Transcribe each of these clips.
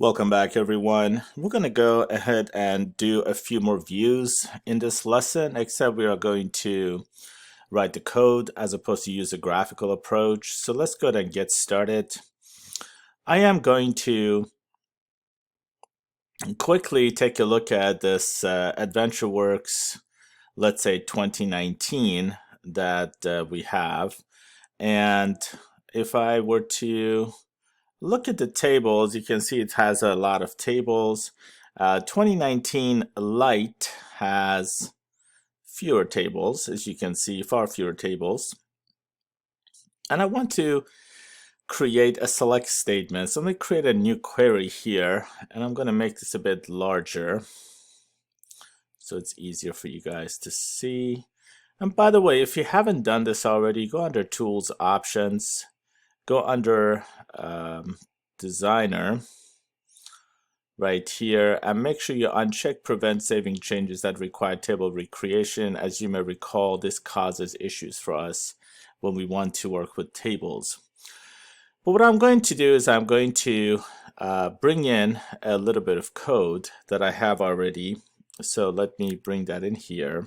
Welcome back, everyone. We're going to go ahead and do a few more views in this lesson, except we are going to write the code as opposed to use a graphical approach. So let's go ahead and get started. I am going to quickly take a look at this AdventureWorks, let's say 2019 that we have. And if I were to look at the tables, you can see it has a lot of tables. 2019 Lite has fewer tables, as you can see, far fewer tables. And I want to create a select statement. So let me create a new query here, and I'm going to make this a bit larger so it's easier for you guys to see. And by the way, if you haven't done this already, go under Tools, Options, go under Designer right here, and make sure you uncheck Prevent Saving Changes that require table recreation. As you may recall, this causes issues for us when we want to work with tables. But what I'm going to do is I'm going to bring in a little bit of code that I have already. So let me bring that in here.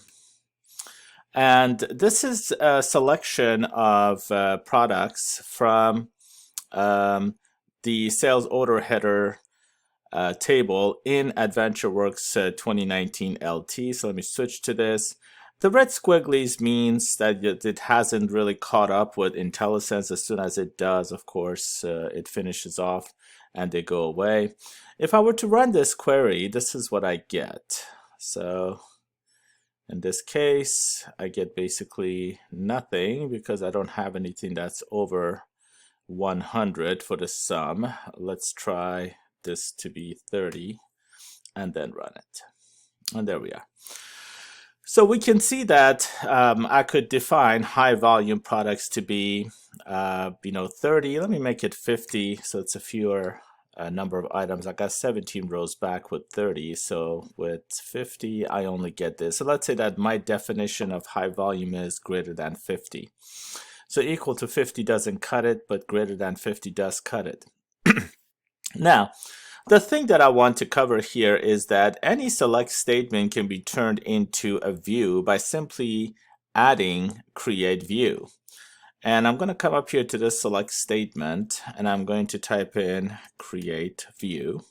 And this is a selection of products from the sales order header table in AdventureWorks 2019 LT. So let me switch to this. The red squigglies means that it hasn't really caught up with IntelliSense. As soon as it does, of course, it finishes off and they go away. If I were to run this query, this is what I get. So in this case, I get basically nothing because I don't have anything that's over 100 for the sum. Let's try this to be 30 and then run it. And there we are. So we can see that I could define high volume products to be 30. Let me make it 50 so it's a fewer number of items. I got 17 rows back with 30, so with 50 I only get this. So let's say that my definition of high volume is greater than 50. So equal to 50 doesn't cut it, but greater than 50 does cut it. Now, the thing that I want to cover here is that any select statement can be turned into a view by simply adding create view. And I'm going to come up here to this select statement and I'm going to type in create view.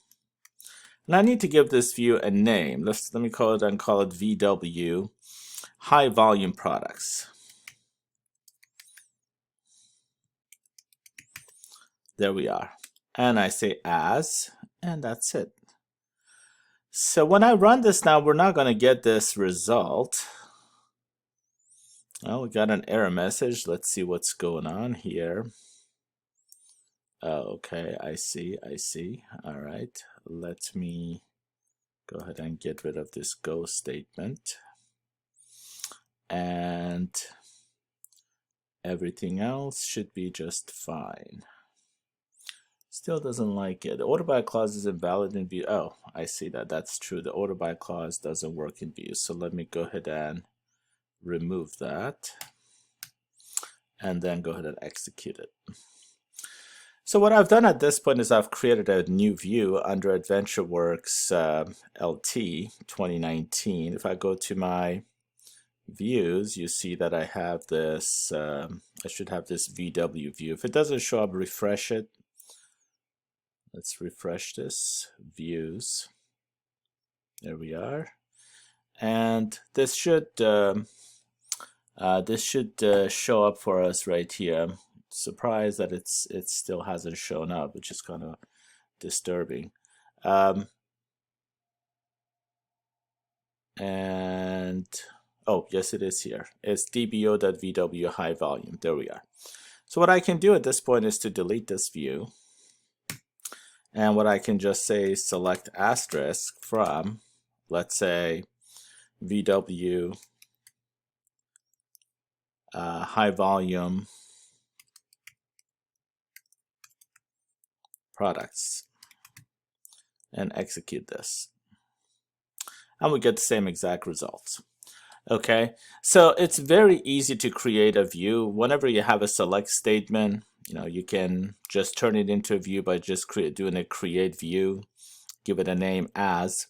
And I need to give this view a name. Let me call it VW high volume products. There we are. And I say as, and that's it. So when I run this now, we're not going to get this result. Well, we got an error message. Let's see what's going on here. Oh, okay, I see. All right, let me go ahead and get rid of this go statement. And everything else should be just fine. Still doesn't like it. The order by clause is invalid in view. Oh, I see that. That's true. The order by clause doesn't work in view. So let me go ahead and remove that. And then go ahead and execute it. So what I've done at this point is I've created a new view under AdventureWorks LT 2019. If I go to my views, you see that I have this, I should have this VW view. If it doesn't show up, refresh it. Let's refresh this, views. There we are. And this should show up for us right here. I'm surprised that it still hasn't shown up, which is kind of disturbing. And oh, yes, it is here. It's dbo.vw high volume. There we are. So what I can do at this point is to delete this view. And what I can just say, select asterisk from, let's say, VW high volume products, and execute this. And we get the same exact results. Okay, so it's very easy to create a view. Whenever you have a select statement, You can just turn it into a view by just doing a create view, give it a name as.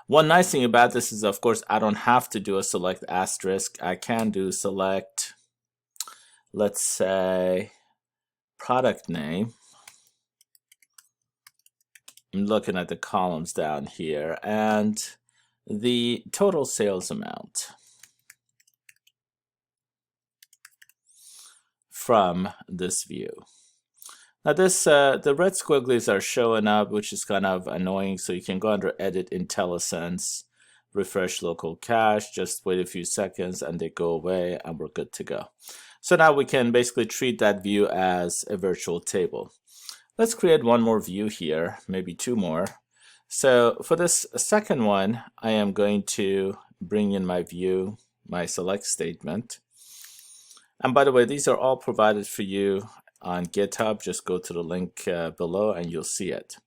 One nice thing about this is, of course, I don't have to do a select asterisk. I can do select, let's say, product name. I'm looking at the columns down here, and the total sales amount from this view. Now this, the red squigglies are showing up, which is kind of annoying. So you can go under Edit IntelliSense, refresh local cache, just wait a few seconds and they go away and we're good to go. So now we can basically treat that view as a virtual table. Let's create one more view here, maybe two more. So for this second one, I am going to bring in my view, my select statement. And by the way, these are all provided for you on GitHub. Just go to the link below and you'll see it.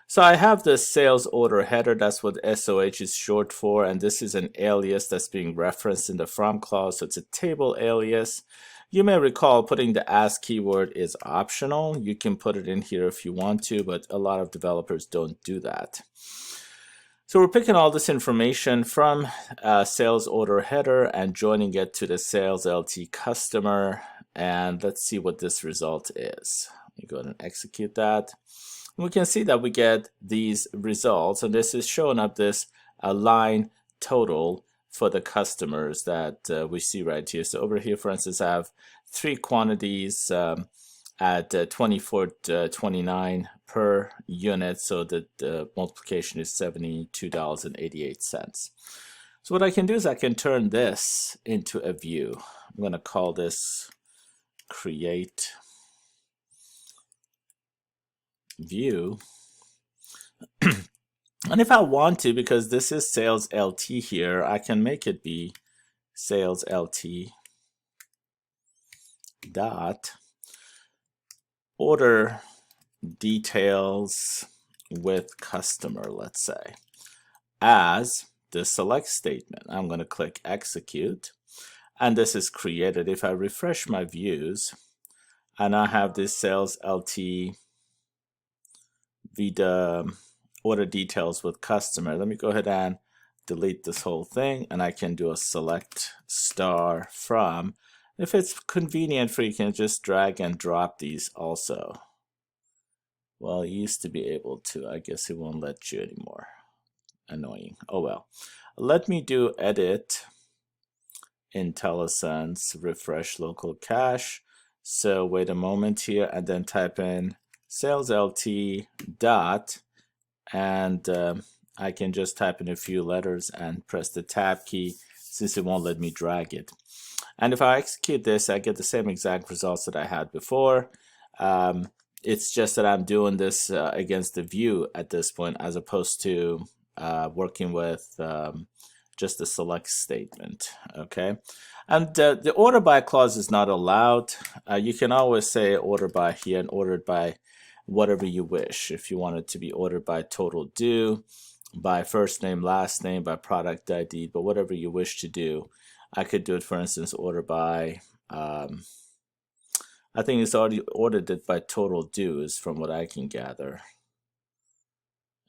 So I have this sales order header. That's what SOH is short for. And this is an alias that's being referenced in the from clause. So it's a table alias. You may recall putting the as keyword is optional. You can put it in here if you want to, but a lot of developers don't do that. So we're picking all this information from sales order header and joining it to the sales LT customer. And let's see what this result is. Let me go ahead and execute that. And we can see that we get these results, and this is showing up this line total for the customers that we see right here. So over here, for instance, I have 3 quantities at $24.29 per unit, so that the multiplication is $72.88. So what I can do is I can turn this into a view. I'm going to call this create view. And if I want to, because this is sales LT here, I can make it be sales LT dot order details with customer, let's say, as the select statement. I'm going to click execute, and this is created. If I refresh my views, and I have this sales LT the order details with customer. Let me go ahead and delete this whole thing, and I can do a select star from. If it's convenient for you, can just drag and drop these also. Well, you used to be able to. I guess it won't let you anymore. Annoying. Oh well. Let me do edit IntelliSense, refresh local cache. So wait a moment here, and then type in sales LT dot, and I can just type in a few letters and press the tab key, since it won't let me drag it. And if I execute this, I get the same exact results that I had before. It's just that I'm doing this against the view at this point, as opposed to working with just the select statement. Okay, and the order by clause is not allowed. You can always say order by here and ordered by whatever you wish. If you want it to be ordered by total due, by first name, last name, by product ID, but whatever you wish to do. I could do it, for instance, order by, I think it's already ordered it by total dues from what I can gather.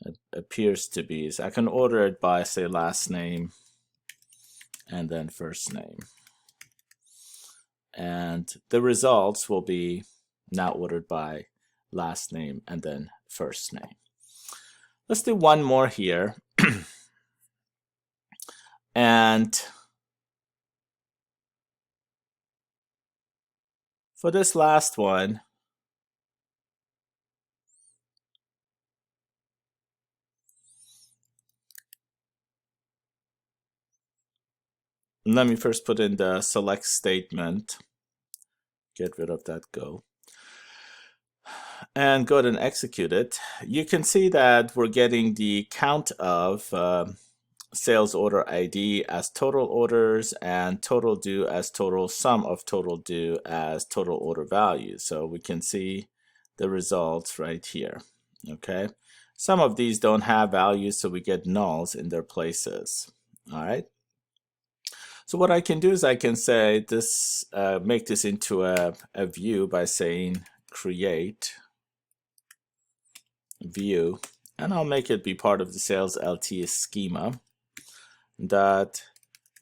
It appears to be. So I can order it by, say, last name and then first name. And the results will be now ordered by last name and then first name. Let's do one more here. And for this last one, let me first put in the select statement. Get rid of that go. And go ahead and execute it. You can see that we're getting the count of sales order ID as total orders and total due as total sum of total due as total order value. So we can see the results right here. Okay, some of these don't have values, so we get nulls in their places. All right. So what I can do is I can say this, make this into a view by saying create view, and I'll make it be part of the sales LT schema dot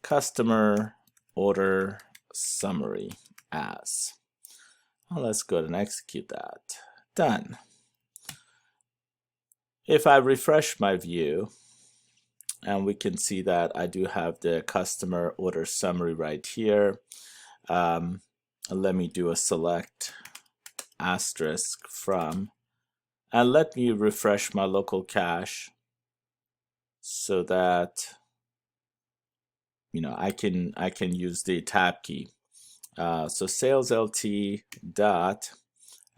customer order summary as. Well, let's go ahead and execute that. Done. If I refresh my view, and we can see that I do have the customer order summary right here. Let me do a select asterisk from, and let me refresh my local cache so that I can use the tab key. So sales LT dot,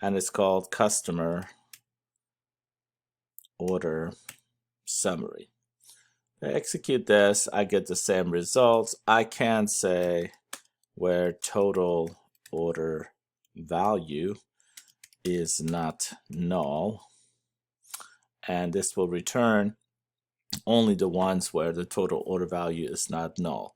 and it's called customer order summary. I execute this, I get the same results. I can say where total order value is not null, and this will return only the ones where the total order value is not null.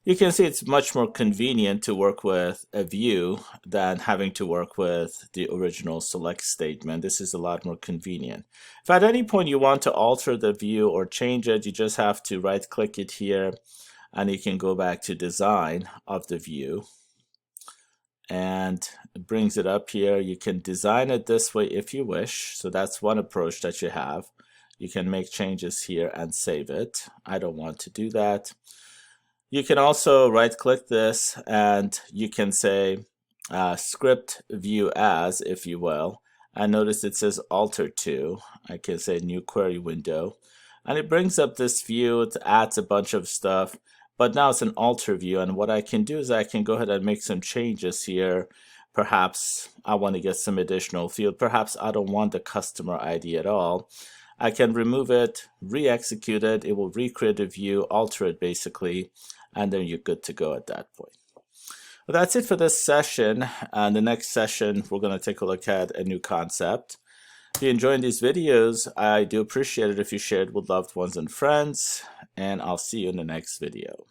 You can see it's much more convenient to work with a view than having to work with the original select statement. This is a lot more convenient. If at any point you want to alter the view or change it, you just have to right click it here, and you can go back to design of the view, and it brings it up here. You can design it this way if you wish. So that's one approach that you have. You can make changes here and save it. I don't want to do that. You can also right click this, and you can say script view as, if you will, and notice it says alter to. I can say new query window, and it brings up this view. It adds a bunch of stuff, but now it's an alter view, and what I can do is I can go ahead and make some changes here. Perhaps I want to get some additional field. Perhaps I don't want the customer ID at all. I can remove it, re-execute it. It will recreate a view, alter it basically, and then you're good to go at that point. Well, that's it for this session. And the next session, we're going to take a look at a new concept. If you're enjoying these videos, I do appreciate it if you share it with loved ones and friends, and I'll see you in the next video.